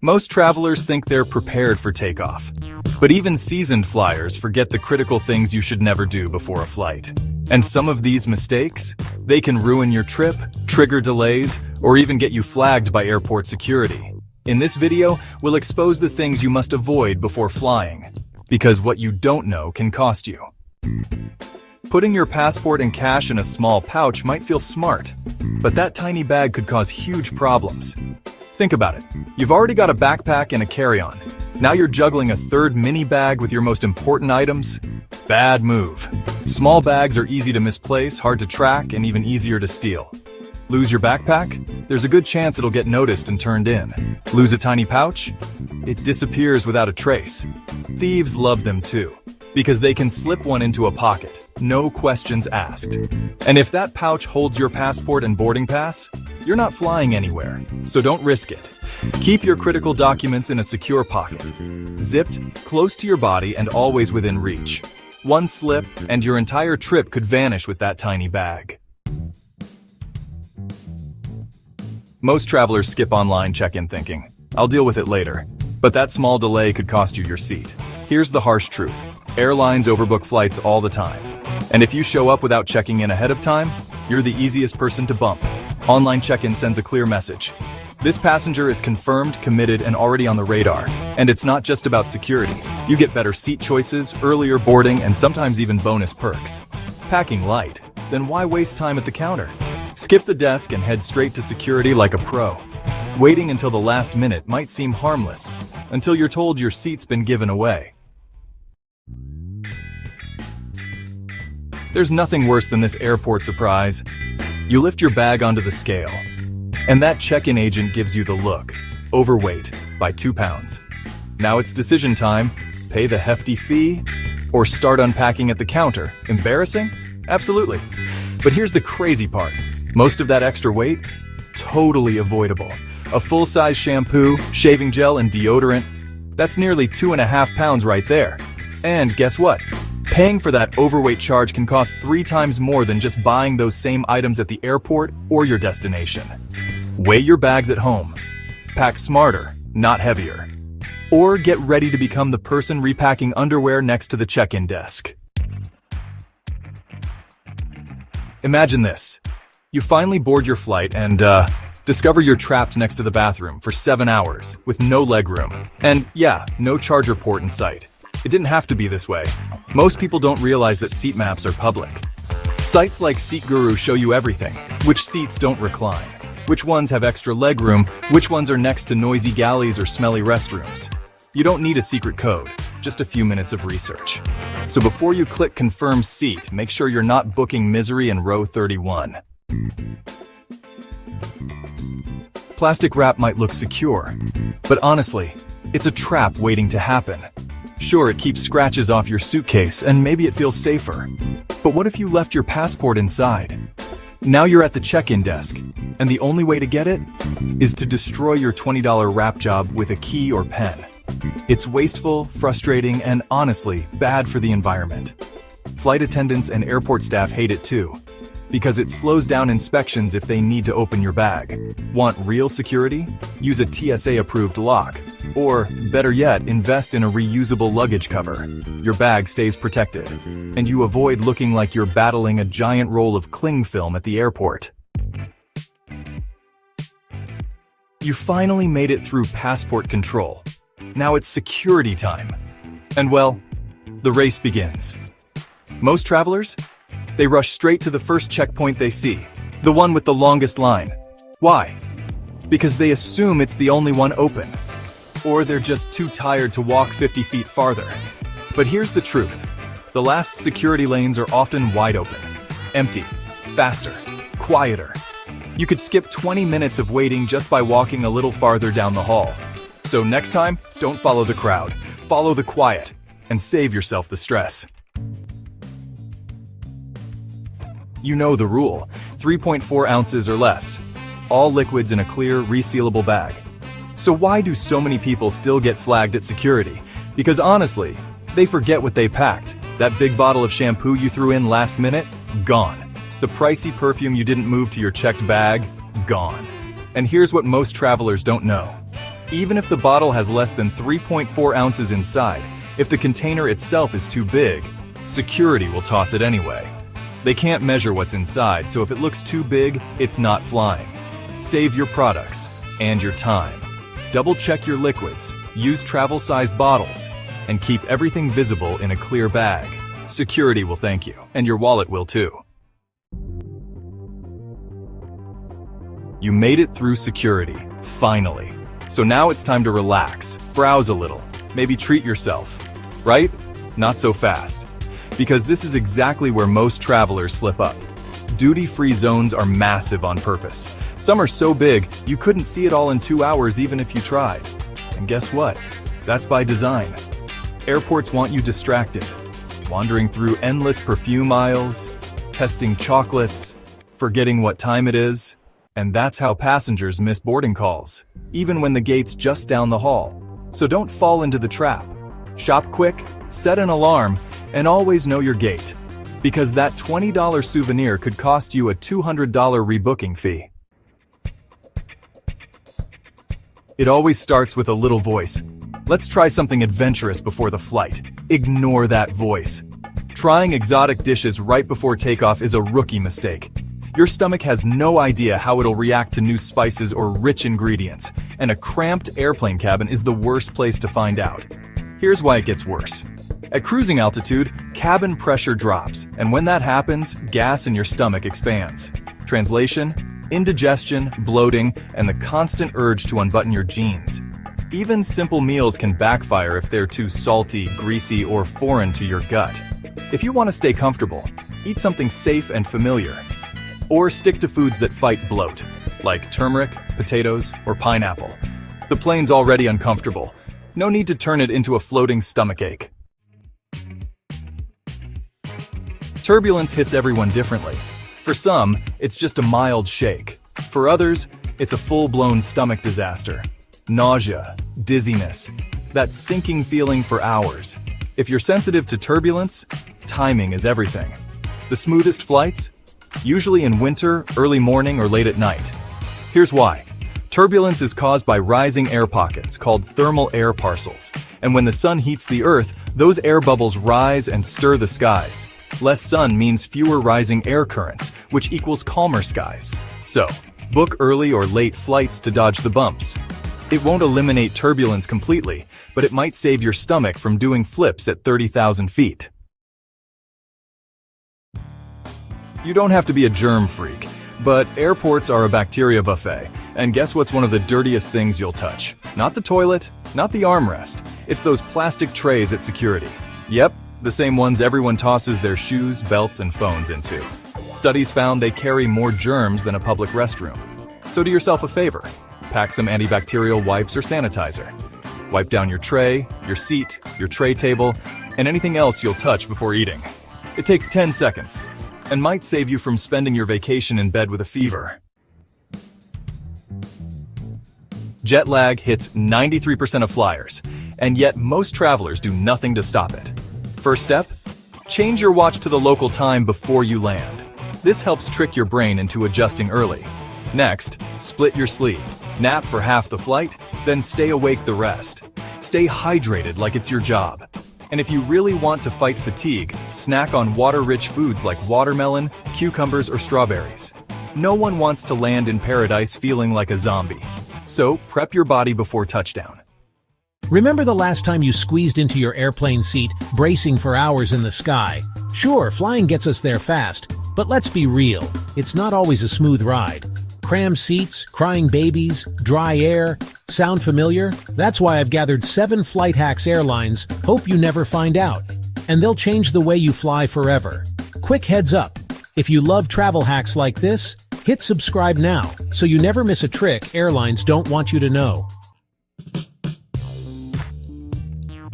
Most travelers think they're prepared for takeoff. But even seasoned flyers forget the critical things you should never do before a flight. And some of these mistakes, they can ruin your trip, trigger delays, or even get you flagged by airport security. In this video, we'll expose the things you must avoid before flying, because what you don't know can cost you. Putting your passport and cash in a small pouch might feel smart, but that tiny bag could cause huge problems. Think about it. You've already got a backpack and a carry-on. Now you're juggling a third mini bag with your most important items? Bad move. Small bags are easy to misplace, hard to track, and even easier to steal. Lose your backpack? There's a good chance it'll get noticed and turned in. Lose a tiny pouch? It disappears without a trace. Thieves love them too, because they can slip one into a pocket, no questions asked. And if that pouch holds your passport and boarding pass, you're not flying anywhere, so don't risk it. Keep your critical documents in a secure pocket, zipped, close to your body and always within reach. One slip, and your entire trip could vanish with that tiny bag. Most travelers skip online check-in thinking, "I'll deal with it later." But that small delay could cost you your seat. Here's the harsh truth. Airlines overbook flights all the time. And if you show up without checking in ahead of time, you're the easiest person to bump. Online check-in sends a clear message. This passenger is confirmed, committed, and already on the radar. And it's not just about security. You get better seat choices, earlier boarding, and sometimes even bonus perks. Packing light? Then why waste time at the counter? Skip the desk and head straight to security like a pro. Waiting until the last minute might seem harmless, until you're told your seat's been given away. There's nothing worse than this airport surprise. You lift your bag onto the scale, and that check-in agent gives you the look. Overweight by 2 pounds. Now it's decision time. Pay the hefty fee, or start unpacking at the counter. Embarrassing? Absolutely. But here's the crazy part. Most of that extra weight? Totally avoidable. A full-size shampoo, shaving gel, and deodorant. That's nearly 2.5 pounds right there. And guess what? Paying for that overweight charge can cost 3 times more than just buying those same items at the airport or your destination. Weigh your bags at home. Pack smarter, not heavier. Or get ready to become the person repacking underwear next to the check-in desk. Imagine this. You finally board your flight and, discover you're trapped next to the bathroom for 7 hours with no legroom. And yeah, no charger port in sight. It didn't have to be this way. Most people don't realize that seat maps are public. Sites like Seat Guru show you everything. Which seats don't recline, which ones have extra legroom, which ones are next to noisy galleys or smelly restrooms. You don't need a secret code, just a few minutes of research. So before you click confirm seat, make sure you're not booking misery in row 31. Plastic wrap might look secure, but honestly, it's a trap waiting to happen. Sure, it keeps scratches off your suitcase and maybe it feels safer. But what if you left your passport inside? Now you're at the check-in desk, and the only way to get it is to destroy your $20 wrap job with a key or pen. It's wasteful, frustrating, and honestly, bad for the environment. Flight attendants and airport staff hate it too, because it slows down inspections if they need to open your bag. Want real security? Use a TSA-approved lock. Or, better yet, invest in a reusable luggage cover. Your bag stays protected, and you avoid looking like you're battling a giant roll of cling film at the airport. You finally made it through passport control. Now it's security time. And well, the race begins. Most travelers? They rush straight to the first checkpoint they see, the one with the longest line. Why? Because they assume it's the only one open. Or they're just too tired to walk 50 feet farther. But here's the truth. The last security lanes are often wide open, empty, faster, quieter. You could skip 20 minutes of waiting just by walking a little farther down the hall. So next time, don't follow the crowd, follow the quiet, and save yourself the stress. You know the rule, 3.4 ounces or less. All liquids in a clear, resealable bag. So why do so many people still get flagged at security? Because honestly, they forget what they packed. That big bottle of shampoo you threw in last minute? Gone. The pricey perfume you didn't move to your checked bag? Gone. And here's what most travelers don't know. Even if the bottle has less than 3.4 ounces inside, if the container itself is too big, security will toss it anyway. They can't measure what's inside, so if it looks too big, it's not flying. Save your products and your time. Double-check your liquids, use travel-sized bottles, and keep everything visible in a clear bag. Security will thank you, and your wallet will too. You made it through security, finally. So now it's time to relax, browse a little, maybe treat yourself. Right? Not so fast. Because this is exactly where most travelers slip up. Duty-free zones are massive on purpose. Some are so big, you couldn't see it all in 2 hours even if you tried. And guess what? That's by design. Airports want you distracted, wandering through endless perfume aisles, testing chocolates, forgetting what time it is, and that's how passengers miss boarding calls, even when the gate's just down the hall. So don't fall into the trap. Shop quick, set an alarm, and always know your gate, because that $20 souvenir could cost you a $200 rebooking fee. It always starts with a little voice. Let's try something adventurous before the flight. Ignore that voice. Trying exotic dishes right before takeoff is a rookie mistake. Your stomach has no idea how it'll react to new spices or rich ingredients, and a cramped airplane cabin is the worst place to find out. Here's why it gets worse. At cruising altitude, cabin pressure drops, and when that happens, gas in your stomach expands. Translation: indigestion, bloating, and the constant urge to unbutton your jeans. Even simple meals can backfire if they're too salty, greasy, or foreign to your gut. If you want to stay comfortable, eat something safe and familiar. Or stick to foods that fight bloat, like turmeric, potatoes, or pineapple. The plane's already uncomfortable. No need to turn it into a floating stomachache. Turbulence hits everyone differently. For some, it's just a mild shake. For others, it's a full-blown stomach disaster. Nausea, dizziness, that sinking feeling for hours. If you're sensitive to turbulence, timing is everything. The smoothest flights? Usually in winter, early morning, or late at night. Here's why. Turbulence is caused by rising air pockets called thermal air parcels. And when the sun heats the Earth, those air bubbles rise and stir the skies. Less sun means fewer rising air currents, which equals calmer skies. So, book early or late flights to dodge the bumps. It won't eliminate turbulence completely, but it might save your stomach from doing flips at 30,000 feet. You don't have to be a germ freak, but airports are a bacteria buffet, and guess what's one of the dirtiest things you'll touch? Not the toilet, not the armrest, it's those plastic trays at security. Yep, the same ones everyone tosses their shoes, belts, and phones into. Studies found they carry more germs than a public restroom. So do yourself a favor. Pack some antibacterial wipes or sanitizer. Wipe down your tray, your seat, your tray table, and anything else you'll touch before eating. It takes 10 seconds, and might save you from spending your vacation in bed with a fever. Jet lag hits 93% of flyers, and yet most travelers do nothing to stop it. First step, change your watch to the local time before you land. This helps trick your brain into adjusting early. Next, split your sleep. Nap for half the flight, then stay awake the rest. Stay hydrated like it's your job. And if you really want to fight fatigue, snack on water-rich foods like watermelon, cucumbers, or strawberries. No one wants to land in paradise feeling like a zombie. So, prep your body before touchdown. Remember the last time you squeezed into your airplane seat, bracing for hours in the sky? Sure, flying gets us there fast, but let's be real, it's not always a smooth ride. Crammed seats, crying babies, dry air. Sound familiar? That's why I've gathered 7 Flight Hacks airlines hope you never find out. And they'll change the way you fly forever. Quick heads up, if you love travel hacks like this, hit subscribe now so you never miss a trick airlines don't want you to know.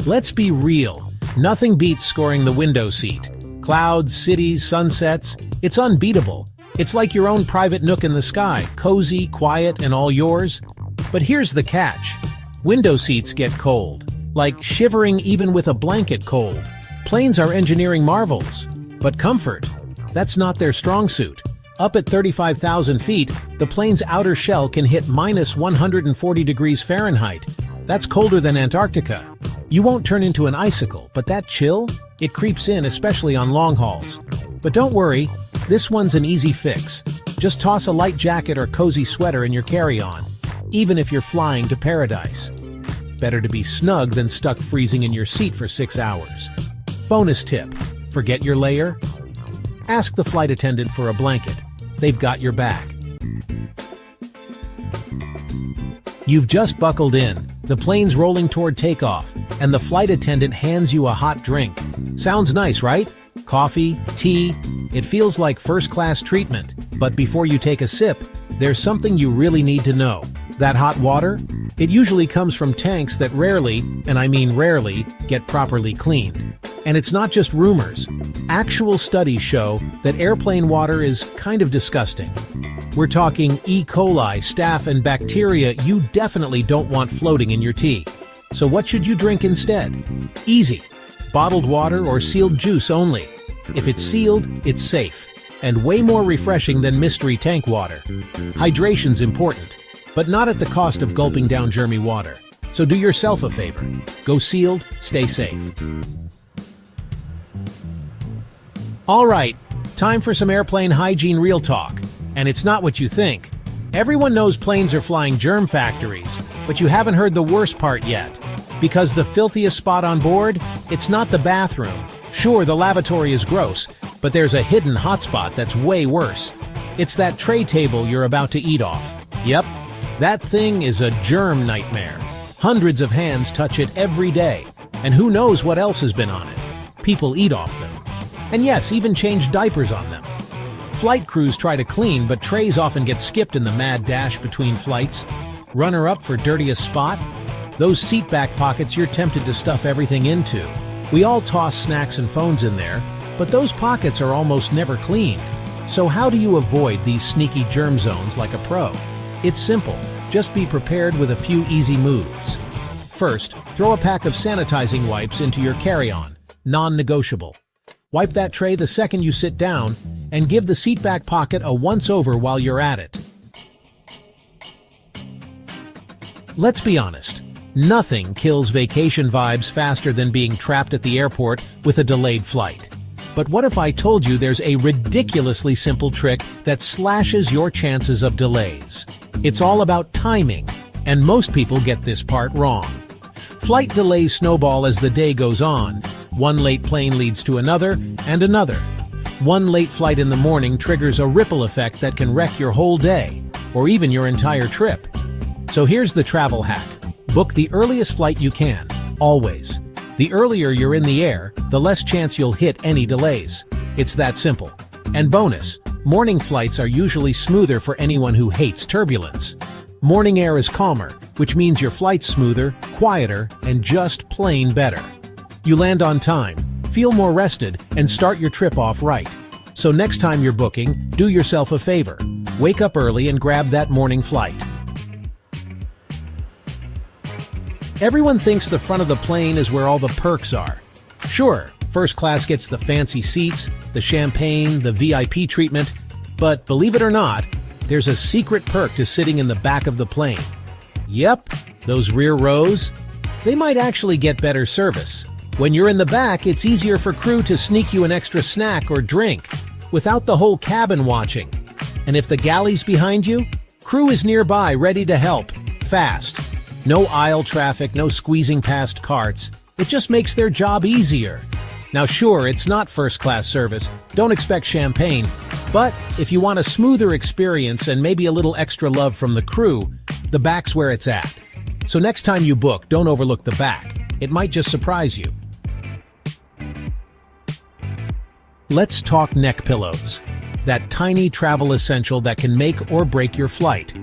Let's be real, nothing beats scoring the window seat. Clouds, cities, sunsets, it's unbeatable. It's like your own private nook in the sky, cozy, quiet, and all yours. But here's the catch. Window seats get cold, like shivering even with a blanket cold. Planes are engineering marvels, but comfort, that's not their strong suit. Up at 35,000 feet, the plane's outer shell can hit minus 140 degrees Fahrenheit. That's colder than Antarctica. You won't turn into an icicle, but that chill? It creeps in, especially on long hauls. But don't worry, this one's an easy fix. Just toss a light jacket or cozy sweater in your carry-on, even if you're flying to paradise. Better to be snug than stuck freezing in your seat for 6 hours. Bonus tip: forget your layer? Ask the flight attendant for a blanket. They've got your back. You've just buckled in, the plane's rolling toward takeoff, and the flight attendant hands you a hot drink. Sounds nice, right? Coffee, tea, it feels like first-class treatment. But before you take a sip, there's something you really need to know. That hot water? It usually comes from tanks that rarely, and I mean rarely, get properly cleaned. And it's not just rumors. Actual studies show that airplane water is kind of disgusting. We're talking E. coli, staph, and bacteria you definitely don't want floating in your tea. So what should you drink instead? Easy. Bottled water or sealed juice only. If it's sealed, it's safe, and way more refreshing than mystery tank water. Hydration's important, but not at the cost of gulping down germy water. So do yourself a favor. Go sealed, stay safe. All right, time for some airplane hygiene real talk. And it's not what you think. Everyone knows planes are flying germ factories, but you haven't heard the worst part yet. Because the filthiest spot on board? It's not the bathroom. Sure, the lavatory is gross, but there's a hidden hotspot that's way worse. It's that tray table you're about to eat off. Yep, that thing is a germ nightmare. Hundreds of hands touch it every day, and who knows what else has been on it. People eat off them. And yes, even change diapers on them. Flight crews try to clean, but trays often get skipped in the mad dash between flights. Runner-up for dirtiest spot? Those seat back pockets you're tempted to stuff everything into. We all toss snacks and phones in there, but those pockets are almost never cleaned. So how do you avoid these sneaky germ zones like a pro? It's simple. Just be prepared with a few easy moves. First, throw a pack of sanitizing wipes into your carry-on. Non-negotiable. Wipe that tray the second you sit down, and give the seatback pocket a once-over while you're at it. Let's be honest. Nothing kills vacation vibes faster than being trapped at the airport with a delayed flight. But what if I told you there's a ridiculously simple trick that slashes your chances of delays? It's all about timing, and most people get this part wrong. Flight delays snowball as the day goes on. One late plane leads to another, and another. One late flight in the morning triggers a ripple effect that can wreck your whole day, or even your entire trip. So here's the travel hack. Book the earliest flight you can, always. The earlier you're in the air, the less chance you'll hit any delays. It's that simple. And bonus, morning flights are usually smoother for anyone who hates turbulence. Morning air is calmer, which means your flight's smoother, quieter, and just plain better. You land on time, feel more rested, and start your trip off right. So next time you're booking, do yourself a favor. Wake up early and grab that morning flight. Everyone thinks the front of the plane is where all the perks are. Sure, first class gets the fancy seats, the champagne, the VIP treatment, but believe it or not, there's a secret perk to sitting in the back of the plane. Yep, those rear rows, they might actually get better service. When you're in the back, it's easier for crew to sneak you an extra snack or drink, without the whole cabin watching. And if the galley's behind you, crew is nearby ready to help, fast. No aisle traffic, no squeezing past carts. It just makes their job easier. Now sure, it's not first-class service, don't expect champagne, but if you want a smoother experience and maybe a little extra love from the crew, the back's where it's at. So next time you book, don't overlook the back. It might just surprise you. Let's talk neck pillows. That tiny travel essential that can make or break your flight.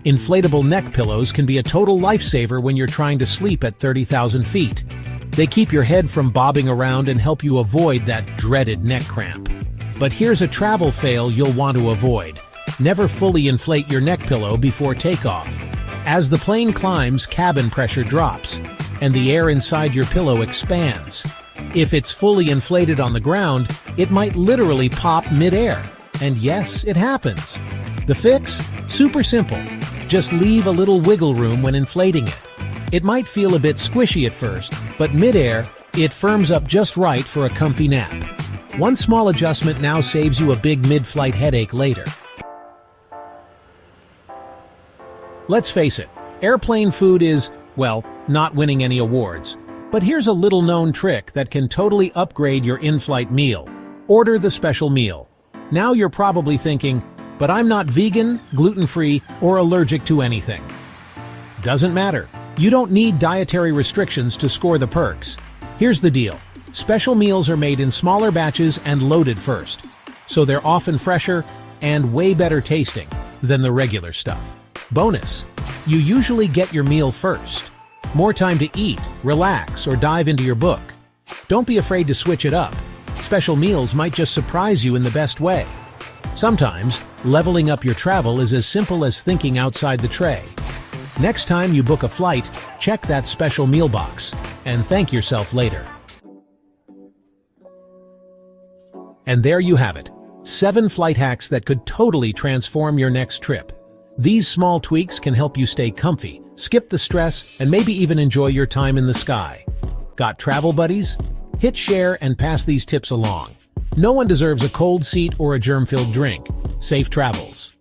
Inflatable neck pillows can be a total lifesaver when you're trying to sleep at 30,000 feet. They keep your head from bobbing around and help you avoid that dreaded neck cramp. But here's a travel fail you'll want to avoid. Never fully inflate your neck pillow before takeoff. As the plane climbs, cabin pressure drops, and the air inside your pillow expands. If it's fully inflated on the ground, it might literally pop mid-air. And yes, it happens. The fix? Super simple. Just leave a little wiggle room when inflating it. It might feel a bit squishy at first, but mid-air, it firms up just right for a comfy nap. One small adjustment now saves you a big mid-flight headache later. Let's face it, airplane food is, well, not winning any awards. But here's a little-known trick that can totally upgrade your in-flight meal. Order the special meal. Now you're probably thinking, but I'm not vegan, gluten-free, or allergic to anything. Doesn't matter. You don't need dietary restrictions to score the perks. Here's the deal. Special meals are made in smaller batches and loaded first, so they're often fresher and way better tasting than the regular stuff. Bonus, you usually get your meal first. More time to eat, relax, or dive into your book. Don't be afraid to switch it up. Special meals might just surprise you in the best way. Sometimes, leveling up your travel is as simple as thinking outside the tray. Next time you book a flight, check that special meal box and thank yourself later. And there you have it. 7 flight hacks that could totally transform your next trip. These small tweaks can help you stay comfy, skip the stress, and maybe even enjoy your time in the sky. Got travel buddies? Hit share and pass these tips along. No one deserves a cold seat or a germ-filled drink. Safe travels.